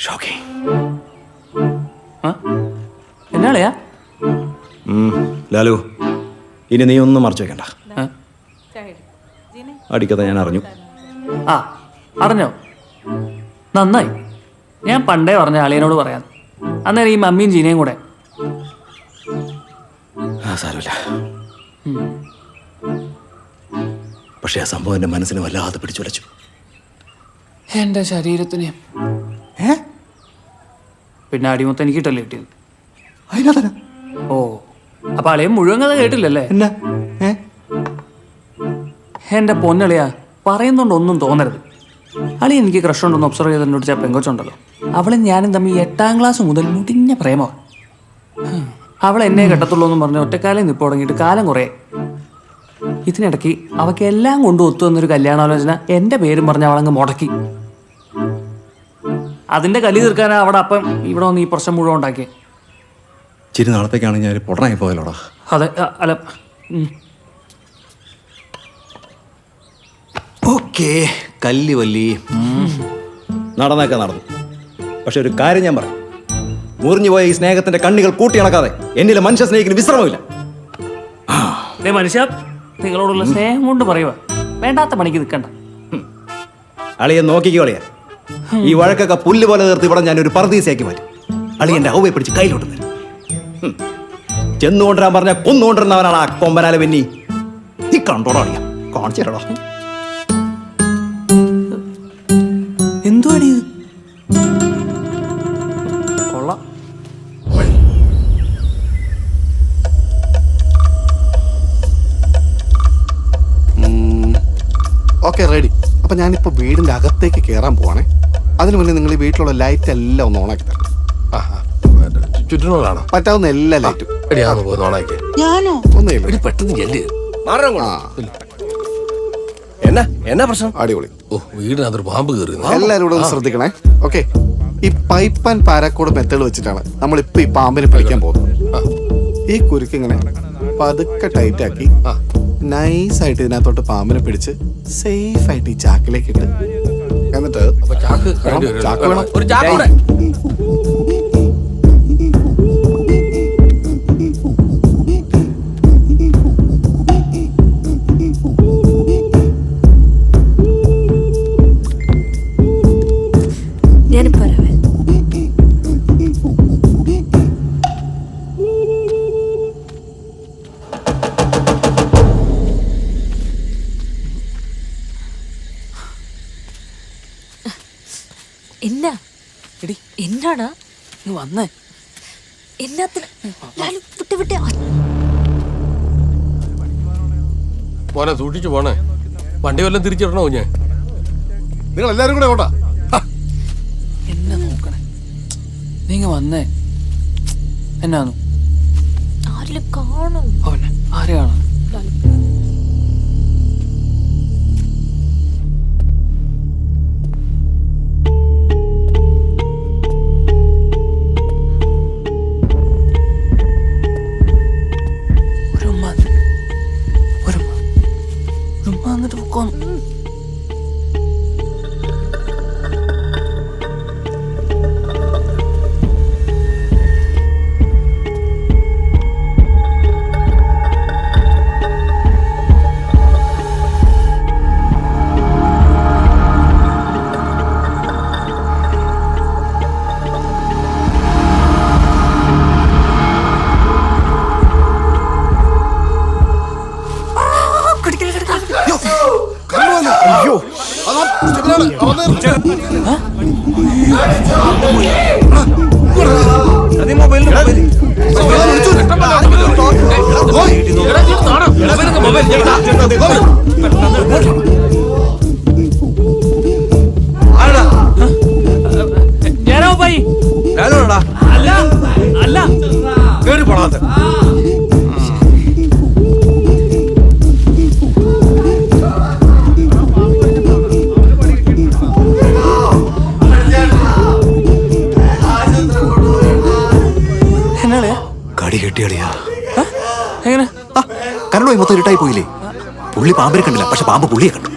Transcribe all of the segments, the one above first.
Shocking. എന്നാളെയാ Lalu, ഇനി നീ ഒന്നും മറച്ചു വെക്കണ്ട. അടിക്കഥ ഞാൻ അറിഞ്ഞു. ആ അറിഞ്ഞോ? നന്നായി. ഞാൻ പണ്ടേ പറഞ്ഞ അളിയനോട് പറയാം. അന്നേരം ഈ മമ്മിയും ജീനയും കൂടെ. സാരമില്ല. പക്ഷെ ആ സംഭവം എൻ്റെ മനസ്സിനെ വല്ലാതെ പിടിച്ചുലച്ചു. എൻ്റെ ശരീരത്തിന് പിന്നെ അടിമൊത്തം എനിക്ക് കിട്ടല്ലേ കിട്ടിയത്. അതിനകത്തന്നെ. ഓ, അപ്പൊ അളിയൻ മുഴുവൻ കഥ കേട്ടില്ലല്ലേ? എന്നാ എൻ്റെ പൊന്നളിയാ, പറയുന്നുണ്ടൊന്നും തോന്നരുത്. അളി എനിക്ക് ക്രഷ് ഉണ്ടെന്ന് ഒബ്സർവ് ചെയ്തതിനോട് പെങ്കൊച്ചുണ്ടല്ലോ, അവളെ ഞാനും തമ്മിൽ 8ാം ക്ലാസ് മുതൽ മുടിഞ്ഞ പ്രേമമാണ്. അവൾ എന്നെ കെട്ടത്തുള്ളൂ എന്നും പറഞ്ഞ് ഒറ്റക്കാലം നിപ്പ് തുടങ്ങിയിട്ട് കാലം കുറേ. ഇതിനിടയ്ക്ക് അവൾക്ക് എല്ലാം കൊണ്ടും ഒത്തു വന്നൊരു കല്യാണാലോചന എൻ്റെ പേരും പറഞ്ഞ് അവളങ്ങ് മുടക്കി. അതിൻ്റെ കലി തീർക്കാനാണ് അവിടെ അപ്പം ഇവിടെ വന്ന് ഈ പ്രശ്നം മുഴുവൻ ഉണ്ടാക്കിയത്. ചിരി നാളത്തേക്കാണ് ഞാൻ പൊട്ടനായി പോയല്ലോടാ. അതെ, അല്ല ഓക്കെ, കല്ലി വല്ലി നടന്നേക്കാൻ നടന്നു. പക്ഷെ ഒരു കാര്യം ഞാൻ പറയാം, മുറിഞ്ഞുപോയ ഈ സ്നേഹത്തിന്റെ കണ്ണികൾ കൂട്ടിയിണക്കാതെ എന്നിലെ മനുഷ്യ സ്നേഹിക്കുന്ന വിശ്രമമില്ല. മനുഷ്യ, നിങ്ങളോടുള്ള സ്നേഹം കൊണ്ട് പറയുക, വേണ്ടാത്ത പണിക്ക് നിൽക്കണ്ട. അളിയെ നോക്കിക്കോളിയാ, ഈ വഴക്കൊക്കെ പുല്ല് പോലെ തീർത്ത് ഇവിടെ ഞാനൊരു പർദീസയാക്കി മാറ്റി. അളിയന്റെ ഔവയെ പിടിച്ച് കയ്യിലോട്ട് തരും. ചെന്നുകൊണ്ടിരാൻ പറഞ്ഞ കൊന്നുകൊണ്ടിരുന്നവനാണ് ആ കൊമ്പനാലെ വെന്നി. നീ കണ്ടോടാ അളിയ, കാണിച്ചു തരടാ. എന്തുവാടി കൊള്ളാം. Okay, ready. അപ്പൊ ഞാനിപ്പോ വീടിന്റെ അകത്തേക്ക് കയറാൻ പോവാണേ. അതിനു മുന്നേ നിങ്ങൾ ഈ വീട്ടിലുള്ള ലൈറ്റ് എല്ലാം ഒന്ന് ഓണാക്കി തരണം. ചുറ്റിനോടാണോ? പറ്റാവുന്ന എല്ലാ ലൈറ്റും. ഞാനോ? ഒന്നുമില്ല, പെട്ടെന്ന് ചെല്ല്. എന്നാ പ്രശ്നം? അടിപൊളി. ഓ, വീടിനകത്തൊരു പാമ്പ് കയറി. എല്ലാവരും കൂടെ ഒന്ന് ശ്രദ്ധിക്കണേ. ഓക്കെ, ഈ പൈപ്പ് ആൻഡ് പാരാക്കോട് മെത്തേഡ് വെച്ചിട്ടാണ് നമ്മളിപ്പോ ഈ പാമ്പിനെ പിടിക്കാൻ പോകുന്നത്. ഈ കുരുക്ക് ഇങ്ങനെ പതുക്കെ ടൈറ്റ് ആക്കി നൈസായിട്ട് ഇതിനകത്തോട്ട് പാമ്പിനെ പിടിച്ച് സേഫ് ആയിട്ട് ഈ ചാക്കിലേക്ക് ഇട്ട്, എന്നിട്ട് ചാക്ക് വേണം. ഒരു ചാക്ക്. എന്നാ എടി, എന്നാണ് നീ വന്നേ? എന്നാത്തിന് വിട്ട് വിട്ട് മോനെ സൂക്ഷിച്ചു പോണേ. വണ്ടി വല്ലതും തിരിച്ചിടണോ ഞാൻ? നിങ്ങൾ എല്ലാരും കൂടെ ഓട്ടാ. എന്നെ നോക്കണേ, നീങ്ങ വന്നേ. എന്നാന്നു ആരിലും കാണും. അവനെ ആരെയാണ്? എന്നിട്ട് പൊക്കോന്നു. അയ്യോ, ഞാനോ പോയി? അല്ല അല്ല, കേറി പോടാ. കടി കെട്ടിയളിയാ. എങ്ങനെ? കരളോ മൊത്തം ഇരുട്ടായി പോയില്ലേ? പുള്ളി പാമ്പിനെ കണ്ടില്ല, പക്ഷെ പാമ്പ് പുള്ളിയെ കണ്ടു.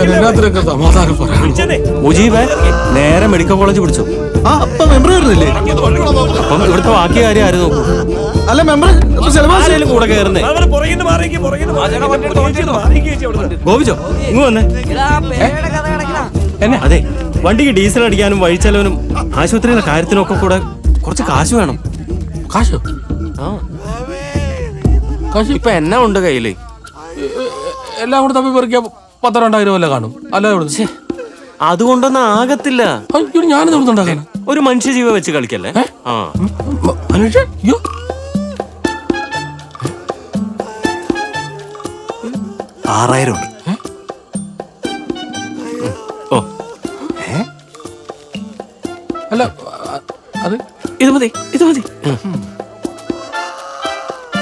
എല്ലാത്തിനൊക്കെ സമാധാനം പറയാം. മുജീബ് നേരെ മെഡിക്കൽ കോളേജ് പിടിച്ചു. ആ അപ്പൊ മെമ്പർ വരുന്നില്ലേ? അപ്പം ഇവിടുത്തെ ബാക്കി കാര്യം ആര് നോക്കും? അല്ല മെമ്പർ ആരെങ്കിലും കൂടെ കയറുന്നേ. ഗോപിച്ചോ ഇങ്ങ് വന്നേ. എന്നെ അതെ, വണ്ടിക്ക് ഡീസൽ അടിക്കാനും വഴിച്ചെലവിനും ആശുപത്രിയിലെ കാര്യത്തിനും ഒക്കെ കൂടെ കുറച്ച് കാശ് വേണം. കാശോ? ആ കാശ് ഇപ്പൊ എന്നാ ഉണ്ട് കയ്യില്? എല്ലാം കൂടെ തപ്പി പെറുക്കിയ 10,000-2000 വല്ല കാണും. അല്ല ഛെ, അതുകൊണ്ടൊന്നും ആകത്തില്ല. ഞാനിത് ഉണ്ടാക്കാൻ ഒരു മനുഷ്യജീവ വെച്ച് കളിക്കല്ലേ. ആ മനുഷ്യ അയ്യോ 6,000 ഉണ്ട്. ഓ അല്ല അത് ഇത് മതി, ഇത് മതി.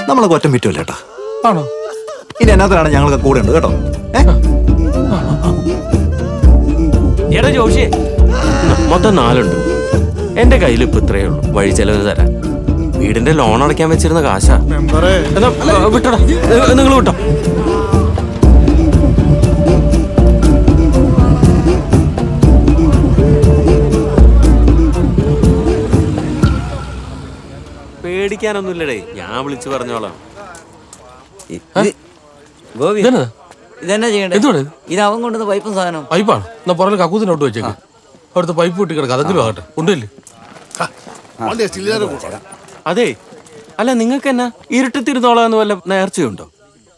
നമ്മളെ ഒറ്റം പറ്റുമല്ലോ ചേട്ടാ. ആണോ? ഇനി എന്നാത്തിനാണ് ഞങ്ങൾക്ക് കൂടെ ഉണ്ട് കേട്ടോ. എടാ ജോഷിയെ, മൊത്തം 4 ഉണ്ട്. എന്റെ കയ്യിൽ ഇപ്പൊ ഇത്രയേ ഉള്ളൂ വഴി ചെലവ് തരാൻ. വീടിന്റെ ലോൺ അടയ്ക്കാൻ വെച്ചിരുന്ന കാശാ. എന്നാ വിട്ടടാ, നിങ്ങൾ വിട്ടോ. പേടിക്കാനൊന്നുമില്ലടേ, ഞാൻ വിളിച്ചു പറഞ്ഞോളാം. ഗോപി ഇതെന്നാ? ഇതെന്നാ ചെയ്യണ്ടേ? എന്തുവാണ്? ഇത് അവൻ കൊണ്ടുവന്ന പൈപ്പും സാധനം. പൈപ്പാണ്. എന്നാ പുറകിൽ കക്കൂസിനോട്ട് വെച്ചേക്ക്. അവിടുത്തെ പൈപ്പ് പൊട്ടി കിടക്കുക. അതെങ്കിലും ആകട്ടെ. ഉണ്ടല്ലേ? അതെ, അല്ല നിങ്ങൾക്ക് എന്നാ ഇരുട്ടത്തിരുന്നോളാന്ന് വല്ല നേർച്ചയുണ്ടോ?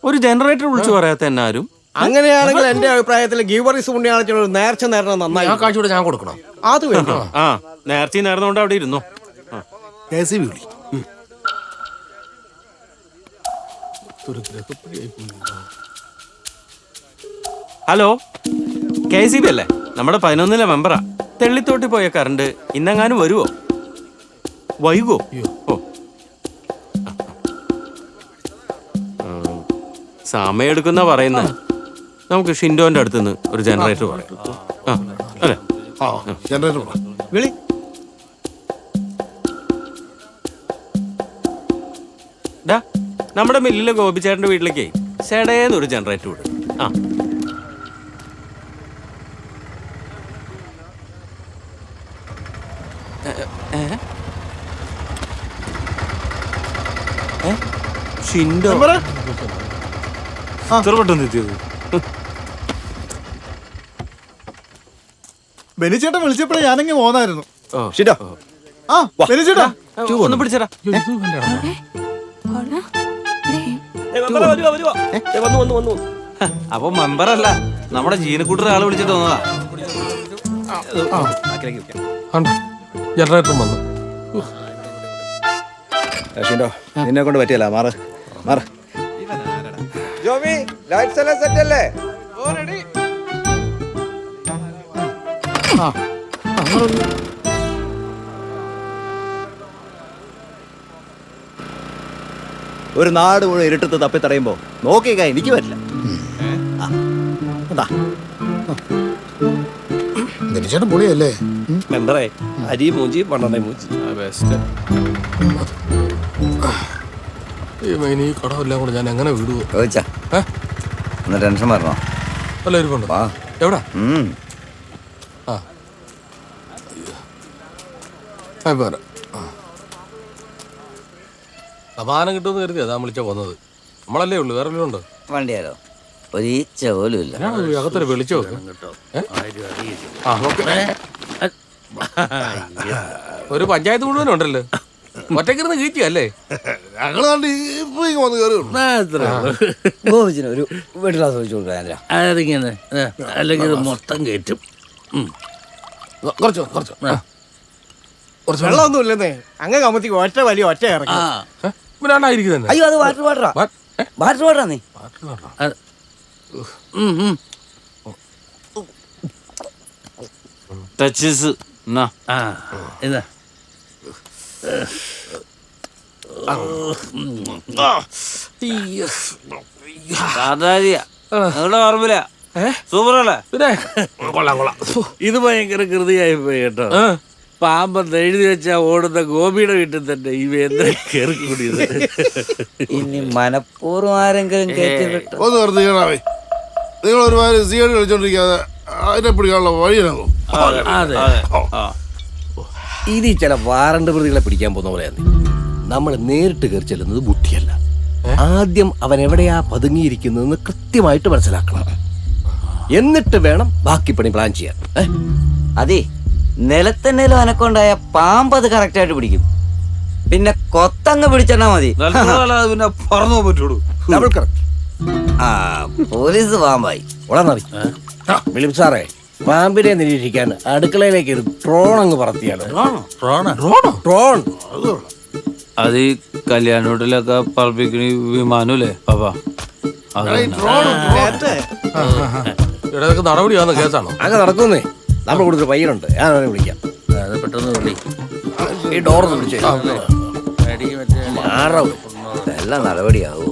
ഒരു ജനറേറ്റർ വിളിച്ചു പറയാത്ത എന്നാരും. അങ്ങനെയാണെങ്കിൽ എന്റെ അഭിപ്രായത്തിൽ ഗീവറീസ് പുണ്യാളത്തിനൊരു നേർച്ച നേരണം നന്നായി. ആ കാശ് കൂടെ ഞാൻ കൊടുക്കണം. അത് വേണ്ട. ആ നേർച്ച നേർന്നുകൊണ്ട് അവിടെ ഇരുന്നോ. ഹലോ, KCB അല്ലേ? നമ്മുടെ 11-ലെ മെമ്പറാ. തെള്ളിത്തോട്ടി പോയ കറണ്ട് ഇന്നെങ്ങാനും വരുവോ? വൈകോ? ഓ സമയം എടുക്കുന്ന പറയുന്നത്. നമുക്ക് ഷിൻഡോന്റെ അടുത്തുനിന്ന് ഒരു ജനറേറ്റർ പറയാം. ആ അല്ലേ? വിളി. ഡാ, നമ്മുടെ മില്ലിലെ ഗോപിച്ചേട്ടന്റെ വീട്ടിലേക്ക് ചേടേന്ന് ഒരു ജനറേറ്റർ വിടും. ആ ഷിൻഡോ ചെറുപെട്ടെന്ന് എത്തിയത്. ബെനിച്ചേട്ടൻ വിളിച്ചപ്പോഴേ ഞാനെങ്കിൽ പോന്നായിരുന്നു. ഷിൻഡോ, ആ ബെനിച്ചേട്ടാ ഒന്ന് പിടിച്ചടാ. അപ്പൊ മെമ്പറല്ല, നമ്മുടെ ജീനക്കൂട്ടർ ആള് വിളിച്ചിട്ട് വന്നതാ. ജനറേറ്റർ വന്നു. ഷിൻഡോ, നിന്നെ കൊണ്ട് പറ്റിയല്ല. മാറ് മാറ്. ജോമി, ലൈറ്റ്സ് എല്ലാം സെറ്റ് അല്ലേ? ഒരു നാട് മുഴുവൻ ഇരുട്ടത്ത് തപ്പി തടയുമ്പോ നോക്കിക്കാ എനിക്ക് പറ്റില്ല. ബെനിച്ചേട്ടൻ പൊളിയല്ലേ? മെമ്പറേ, അരി മൂഞ്ചി പണ്ടേ മൂഞ്ചി. ഇനി ഈ കടമെല്ലാം കൂടെ ഞാൻ എങ്ങനെ വിടുവോ? ചോദിച്ചാ ടെൻഷൻ വരണോ? അല്ല ഇരിപ്പുണ്ടോ? എവിടാ? ആ സമാധാനം കിട്ടുമെന്ന് കരുതി അതാ വിളിച്ചാ വന്നത്. നമ്മളല്ലേ ഉള്ളു, വേറെ വല്ലതും ഉണ്ടോ? വണ്ടിയാലോ ഒരു ഈച്ച പോലും ഇല്ല. അകത്തൊരു വിളിച്ചോ? ഒരു പഞ്ചായത്ത് മുഴുവനും ഉണ്ടല്ലോ. ഒറ്റക്കിരുന്ന് കീറ്റിയല്ലേ? ഗോപിച്ചിന് ഒരു വീട്ടിൽ ക്ലാസ് വെച്ച് കൊടുക്കാൻ. അല്ലെങ്കിൽ ഇത് മൊത്തം കയറ്റും. കുറച്ചോ കുറച്ചോ വെള്ളമൊന്നും ഇല്ലെന്നേ. അങ്ങ് കമത്തിക്ക് ഒറ്റ വലിയ ഒറ്റ ഇറങ്ങി. ഇവനാണ്ടായിരിക്കും. അയ്യോ അത് വാട്ടർ വാട്ടറാ. വാട്ടർ വാട്ടറാ നീ. ടച്ചസ് ഇതാ നിങ്ങളുടെ ഓർമ്മയില്ല സൂപ്പറല്ലേ? പിന്നെ കൊള്ളാം കൊള്ളാം. ഇത് ഭയങ്കര കൃതിയായി പോയി കേട്ടോ. പാമ്പെന്ന് എഴുതി വെച്ചാ ഓടുന്ന ഗോപിയുടെ വീട്ടിൽ തന്നെ ഇവ എന്താ കയറി കൂടിയത്. ഇനി മനഃപൂർവ്വം ആരെങ്കിലും കയറ്റി ഒന്ന് വെറുതെ ചെയ്യണമേ. നിങ്ങൾ ഒരുപാട് സിഗരറ്റ് കളിച്ചോണ്ടിരിക്കാതെ അതിനെ പിടിക്കാനുള്ള വഴിയിലാണോ? അതെ ഇത് ചില വാറണ്ട് പ്രതികളെ പിടിക്കാൻ പോകുന്ന പോലെയാണ്. നമ്മൾ നേരിട്ട് കയറി ചെല്ലുന്നത് ബുദ്ധിയല്ല. ആദ്യം അവൻ എവിടെയാ പതുങ്ങിയിരിക്കുന്നതെന്ന് കൃത്യമായിട്ട് മനസ്സിലാക്കണം. എന്നിട്ട് വേണം ബാക്കി പണി പ്ലാൻ ചെയ്യാൻ. അതെ, നിലത്തെന്നേലും അനക്കൊണ്ടായ പാമ്പ് അത് കറക്റ്റായിട്ട് പിടിക്കും. പിന്നെ കൊത്തങ്ങ് പിടിച്ചെന്നാ മതി. പിന്നെ പറന്നു പറ്റുള്ളൂ. Double correct. ആ പോലീസ് പാമ്പായി. ഉളന്നറി വിളിം സാറേ, പാമ്പിനെ നിരീക്ഷിക്കാൻ അടുക്കളയിലേക്ക് ഒരു ഡ്രോൺ അങ്ങ് പറത്തിയാലോ? ഡ്രോൺ അത് ഈ കല്യാണോട്ടിലൊക്കെ പറപ്പിക്കണ വിമാനല്ലേ പാപ്പാ? ഇടതൊക്കെ നടപടിയാവുന്ന കേസാണോ? അങ്ങ് നടക്കുന്നേ. നമ്മൾ കൊടുത്തൊരു പയ്യനുണ്ട്, ഞാൻ അവനെ വിളിക്കാം. അത് പെട്ടെന്ന് വിളി. ഈ ഡോർ വിളിച്ചേ. നല്ല നടപടിയാവൂ.